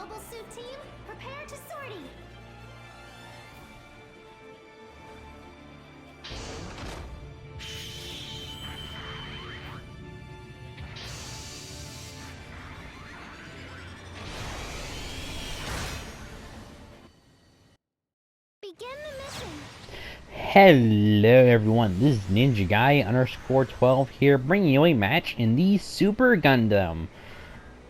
Mobile Suit Team, prepare to sortie! Begin the mission! Hello everyone, this is Ninja Guy _12 here, bringing you a match in the Super Gundam.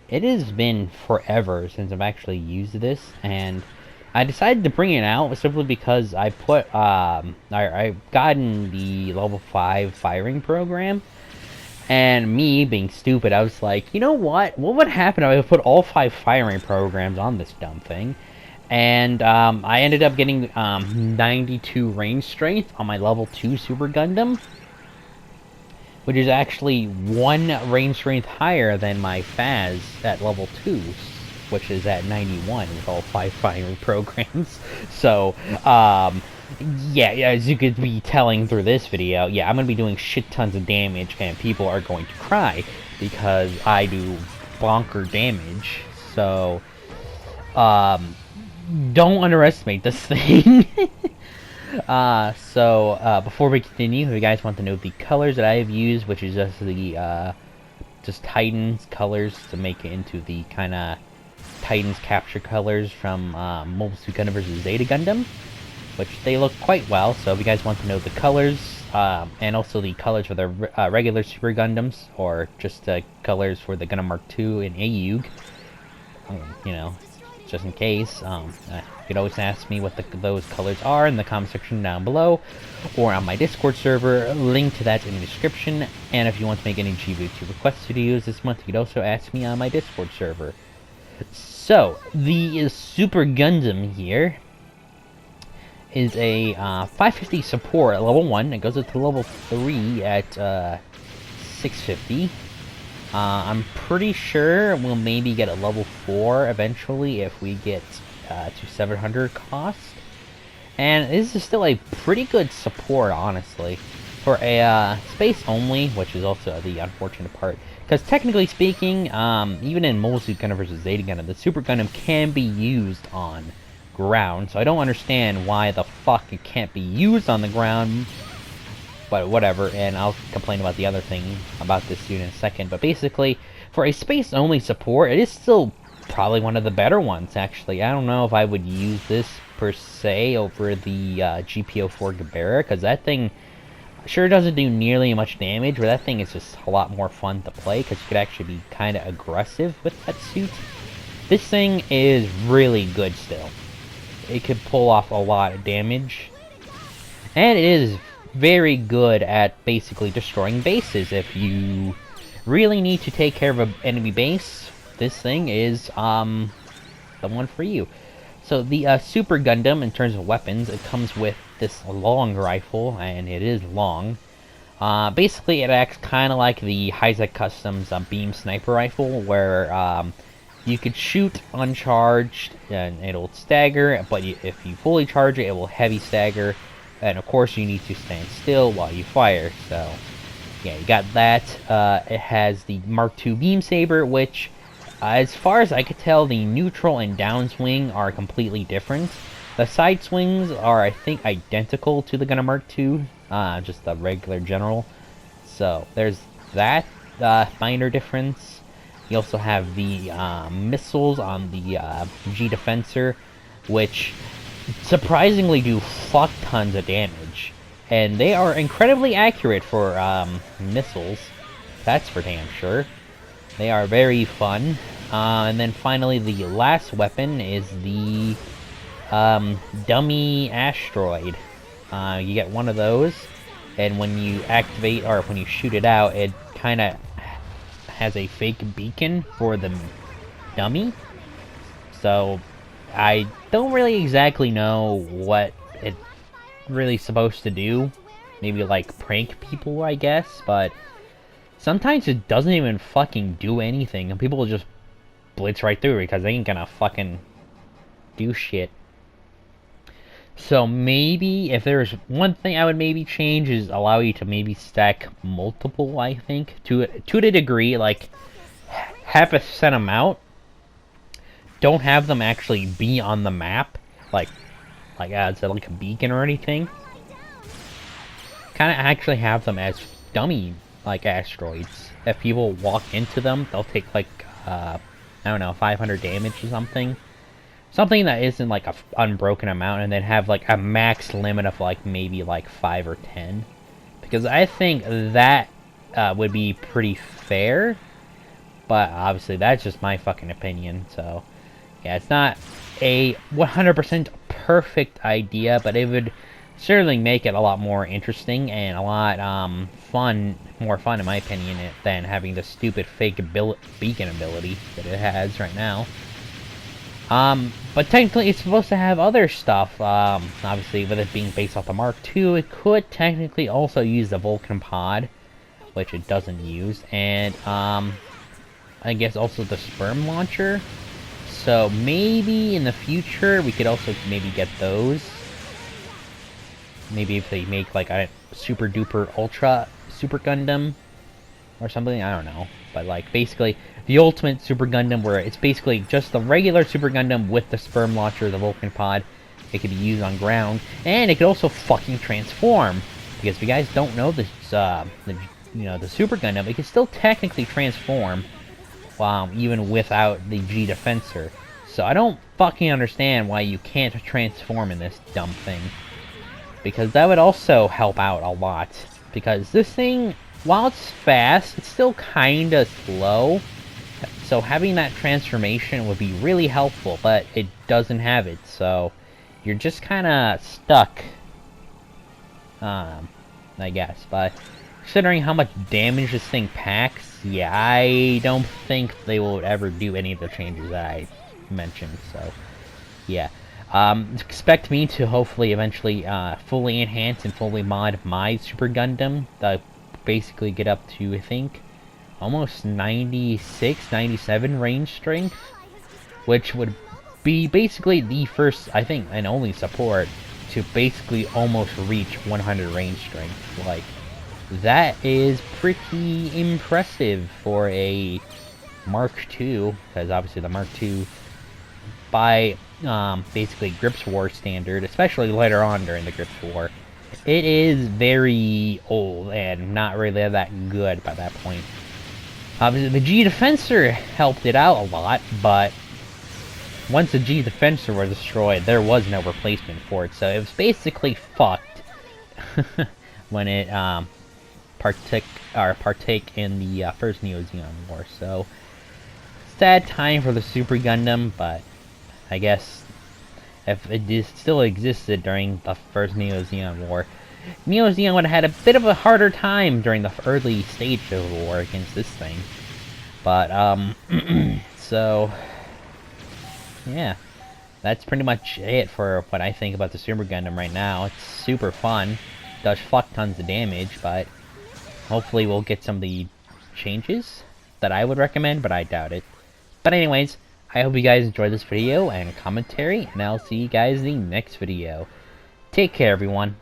It has been forever since I've actually used this, and I decided to bring it out simply because I put, I've gotten the level 5 firing program, and me being stupid, I was like, you know what would happen if I put all 5 firing programs on this dumb thing? And I ended up getting 92 range strength on my level 2 Super Gundam, which is actually 1 range strength higher than my Phaz at level 2, which is at 91 with all 5 firing programs. So, yeah, as you could be telling through this video, yeah, I'm going to be doing shit tons of damage, and people are going to cry, because I do bonker damage. So, don't underestimate this thing. Before we continue, if you guys want to know the colors that I have used, which is just the, just Titan's colors to make it into the kind of Titan's capture colors from, Mobile Suit Gundam vs. Zeta Gundam, which they look quite well. So if you guys want to know the colors, and also the colors for the, regular Super Gundams, or just the colors for the Gundam Mark II and AUG, you know, just in case, you could always ask me what those colors are in the comment section down below, or on my Discord server, link to that in the description. And if you want to make any GB02 request videos this month, you could also ask me on my Discord server. So, the Super Gundam here is a 550 support at level 1, it goes up to level 3 at 650. I'm pretty sure we'll maybe get a level 4 eventually if we get to 700 cost. And this is still a pretty good support, honestly, for a space only, which is also the unfortunate part. Because technically speaking, even in Mobile Suit Gundam vs. Zeta Gundam, the Super Gundam can be used on ground. So I don't understand why the fuck it can't be used on the ground. But whatever, and I'll complain about the other thing about this suit in a second. But basically, for a space-only support, it is still probably one of the better ones, actually. I don't know if I would use this, per se, over the GP04 Gabera, because that thing sure doesn't do nearly as much damage, but that thing is just a lot more fun to play, because you could actually be kind of aggressive with that suit. This thing is really good still. It could pull off a lot of damage, and it is very good at basically destroying bases. If you really need to take care of an enemy base, this thing is the one for you. So the Super Gundam, in terms of weapons, it comes with this long rifle, and it is long. Basically, it acts kind of like the Hyzak Customs beam sniper rifle, where you could shoot uncharged and it'll stagger, but if you fully charge it, it will heavy stagger. And of course you need to stand still while you fire, so yeah, you got that. It has the Mark II Beam Saber, which, as far as I could tell, the neutral and downswing are completely different. The side swings are, I think, identical to the Gundam Mark II, just the regular general. So there's that minor difference. You also have the missiles on the G Defensor, which surprisingly do fuck tons of damage, and they are incredibly accurate for missiles, that's for damn sure. They are very fun. And then finally, the last weapon is the dummy asteroid. You get one of those, and when you activate, or when you shoot it out, it kind of has a fake beacon for the dummy. So I don't really exactly know what it's really supposed to do. Maybe like prank people, I guess, but sometimes it doesn't even fucking do anything, and people will just blitz right through it because they ain't gonna fucking do shit. So maybe, if there's one thing I would maybe change, is allow you to maybe stack multiple, I think, to the degree, like, have a set amount. don't have them actually be on the map, like as like a beacon or anything. Kind of actually have them as dummy like asteroids. If people walk into them, they'll take like I don't know, 500 damage or something. Something that isn't like a unbroken amount, and then have like a max limit of like maybe like 5 or 10. Because I think that would be pretty fair. But obviously that's just my fucking opinion, so yeah, it's not a 100% perfect idea, but it would certainly make it a lot more interesting and a lot more fun in my opinion than having the stupid fake beacon ability that it has right now. But technically it's supposed to have other stuff. Obviously with it being based off the Mark II, it could technically also use the Vulcan pod, which it doesn't use, and I guess also the sperm launcher. So maybe in the future we could also maybe get those. Maybe if they make like a super duper ultra super Gundam or something, I don't know. But like basically the ultimate super Gundam where it's basically just the regular super Gundam with the sperm launcher, the Vulcan pod. It could be used on ground, and it could also fucking transform. Because if you guys don't know this, the super Gundam, it can still technically transform. Even without the G Defensor. So I don't fucking understand why you can't transform in this dumb thing. Because that would also help out a lot. Because this thing, while it's fast, it's still kinda slow. So having that transformation would be really helpful, but it doesn't have it, so you're just kinda stuck. I guess, but considering how much damage this thing packs, yeah, I don't think they will ever do any of the changes that I mentioned, so yeah. Expect me to hopefully eventually fully enhance and fully mod my Super Gundam, basically get up to, I think, almost 96, 97 range strength, which would be basically the first, I think, and only support to basically almost reach 100 range strength. Like, that is pretty impressive for a Mark II, because obviously the Mark II, by basically Grips War standard, especially later on during the Grips War, it is very old and not really that good by that point. Obviously the G Defensor helped it out a lot, but once the G Defensor was destroyed, there was no replacement for it, so it was basically fucked when it partake in the first Neo Zeon War. So sad time for the Super Gundam, but I guess if it still existed during the first Neo Zeon War, Neo Zeon would have had a bit of a harder time during the early stage of the war against this thing. But so yeah, that's pretty much it for what I think about the Super Gundam right now. It's super fun, does fuck tons of damage, but hopefully we'll get some of the changes that I would recommend, but I doubt it. But anyways, I hope you guys enjoyed this video and commentary, and I'll see you guys in the next video. Take care, everyone.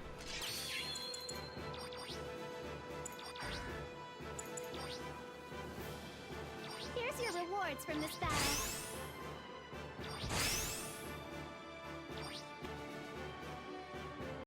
Here's your rewards from this battle.